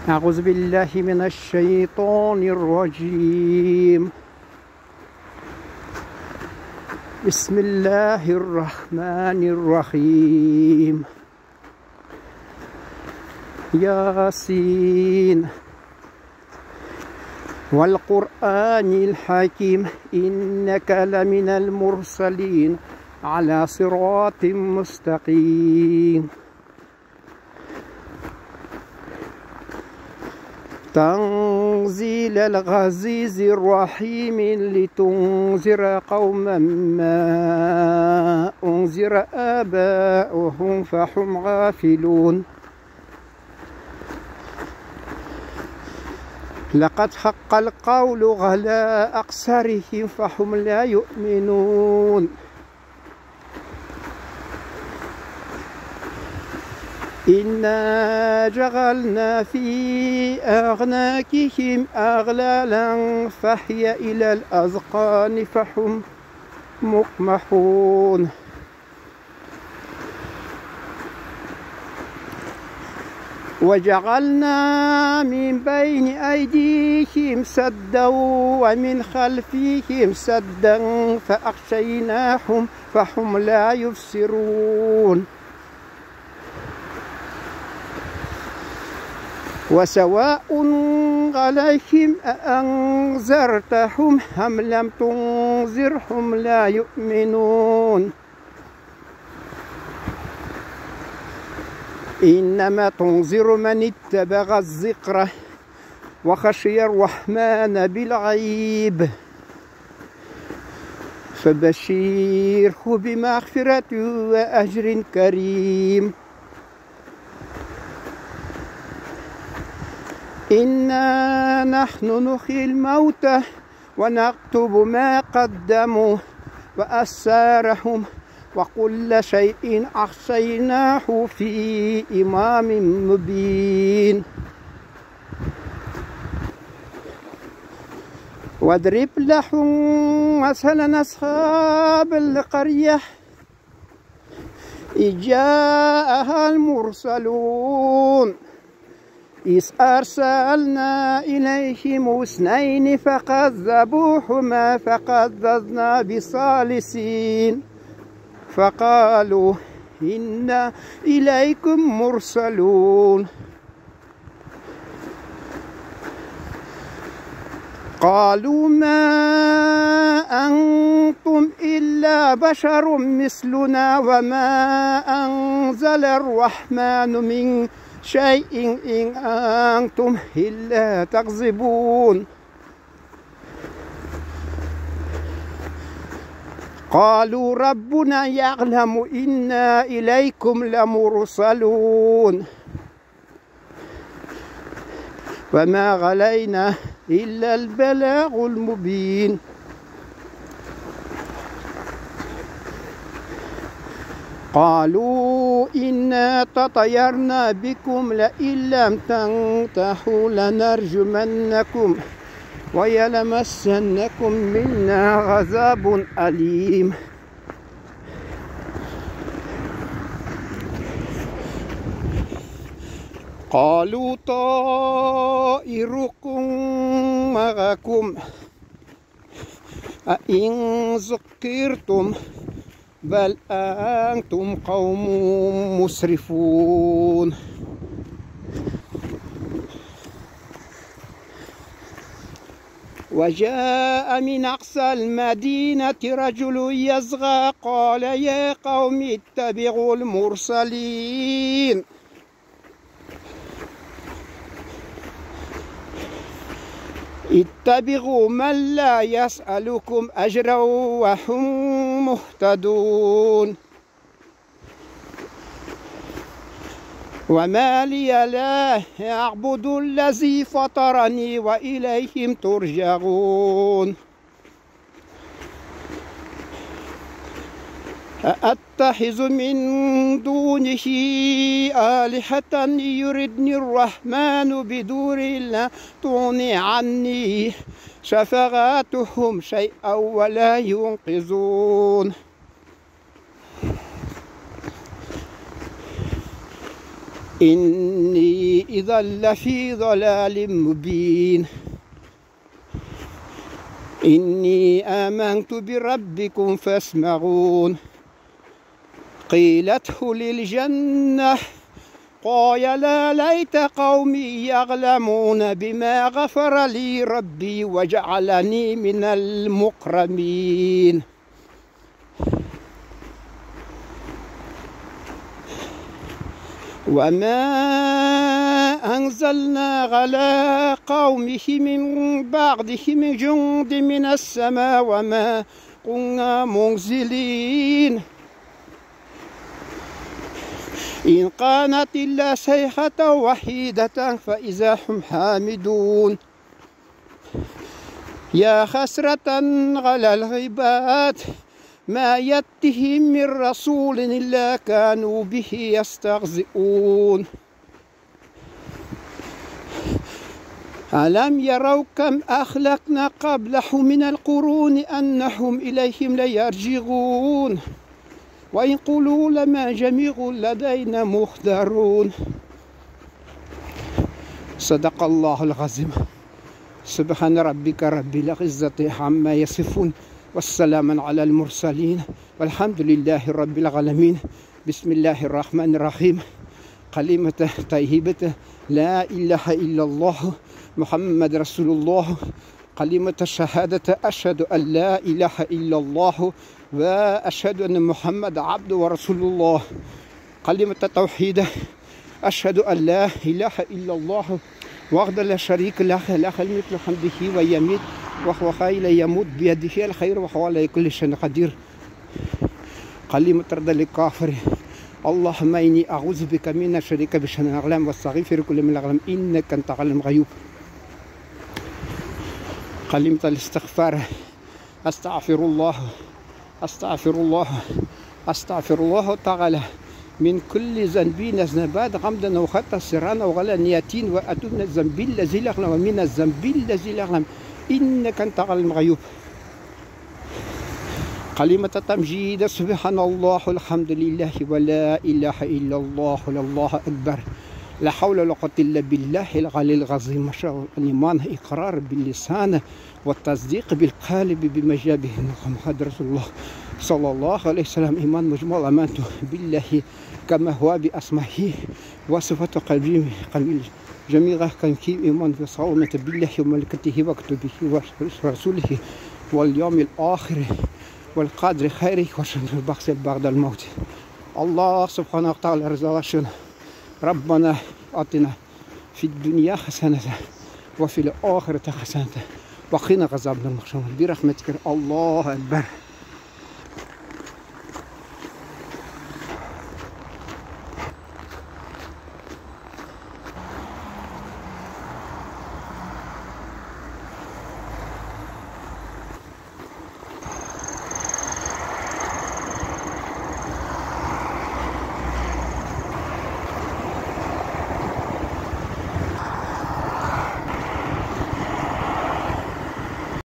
أعوذ بالله من الشيطان الرجيم. بسم الله الرحمن الرحيم. ياسين والقرآن الحكيم إنك لمن المرسلين على صراط مستقيم. تنزيل العزيز الرحيم لتنذر قوما ما أنذر آباؤهم فهم غافلون. لقد حق القول على أكثرهم فهم لا يؤمنون. إنا جعلنا في أعناقهم أغلالا فهي إلى الأذقان فهم مقمحون. وجعلنا من بين أيديهم سدا ومن خلفهم سدا فأغشيناهم فهم لا يبصرون. وسواء عليهم أأنذرتهم أم لم تنذرهم لا يؤمنون. إنما تنذر من اتبع الذكر وخشي الرحمن بالغيب فبشره بمغفرة وأجر كريم. إنا نحن نحيي الموتى ونكتب ما قدموا وآثارهم وكل شيء أحصيناه في إمام مبين. واضرب لهم مثلا أصحاب القرية إذ جاءها المرسلون إذ أرسلنا إليهم اثنين فكذبوهما فقززنا بثالثين فقالوا إنا إليكم مرسلون. قالوا ما أنتم إلا بشر مثلنا وما أنزل الرحمن من شيء إن أنتم إلا تكذبون. قالوا ربنا يعلم إنا إليكم لمرسلون وما علينا إلا البلاغ المبين. قالوا إنا تطيرنا بكم لئن لم تنتهوا لنرجمنكم ويلمسنكم منا عذاب أليم. قالوا طائركم معكم أئن ذكرتم بل أنتم قوم مسرفون. وجاء من أقصى المدينة رجل يسعى قال يا قوم اتبعوا المرسلين. اتبعوا من لا يسألكم أجرا وهم مهتدون. وما لي لا أعبد الذي فطرني وإليهم ترجعون. أأتخذ من دونه آلهة يردني الرحمن بدور لا تغني عني شفاعتهم شيئا ولا ينقذون. إني إذا لفي ضلال مبين إني آمنت بربكم فاسمعون قيل ادخل الجنة قال لا ليت قومي يعلمون بما غفر لي ربي وجعلني من المكرمين وما أنزلنا على قومه من بعده من جند من السماء وما كنا منزلين إن كانت إلا صيحة وحيدة فإذا هم حامدون يا حسرة على العباد ما يأتيهم من رسول إلا كانوا به يستهزئون ألم يروا كم أهلكنا قبلهم من القرون أنهم إليهم ليرجعون وإن قولوا لما جميع لدينا محضرون صدق الله العظيم سبحان ربك رب العزة عما يصفون والسلام على المرسلين والحمد لله رب العالمين بسم الله الرحمن الرحيم كلمة طيبة لا إله إلا الله محمد رسول الله كلمة الشهادة أشهد أن لا إله إلا الله وأشهد أن محمد عبده ورسول الله كلمة التوحيد أشهد أن لا إله إلا الله وحده لا شريك له له الملك حمده ويميت وهو حي لا يموت بيده الخير وهو على كل شيء قدير كلمة رد للكافر اللهم إني أعوذ بك من الشرك بشأن الأعلام واستغفر كل من الأعلام إنك أنت علام الغيوب كلمة الاستغفار أستغفر الله أستغفر الله أستغفر الله تعالى من كل ذنب نذنبات غمدا وخطا سرا وغلا نياتين وأتوب من الذنب الذي لا يعلم ومن الذنب الذي لا يعلم إنك أنت علام الغيوب كلمة التمجيد سبحان الله الحمد لله ولا إله إلا الله والله أكبر لا حول ولا قوة إلا بالله العلي العظيم الإيمان إقرار باللسان والتصديق بالقلب بما جاء به محمد رسول الله صلى الله عليه وسلم إيمان مجمل أمانته بالله كما هو بأسمائه وصفة قلبه قليل جميع كم إيمان بصونة بالله وملكته وكتبه ورسوله واليوم الآخر والقدر خيره وشر البخس بعد الموت الله سبحانه وتعالى رضا ربنا آتنا في الدنيا حسنة وفي الآخرة حسنة وقنا عذاب النار برحمتك الله أكبر.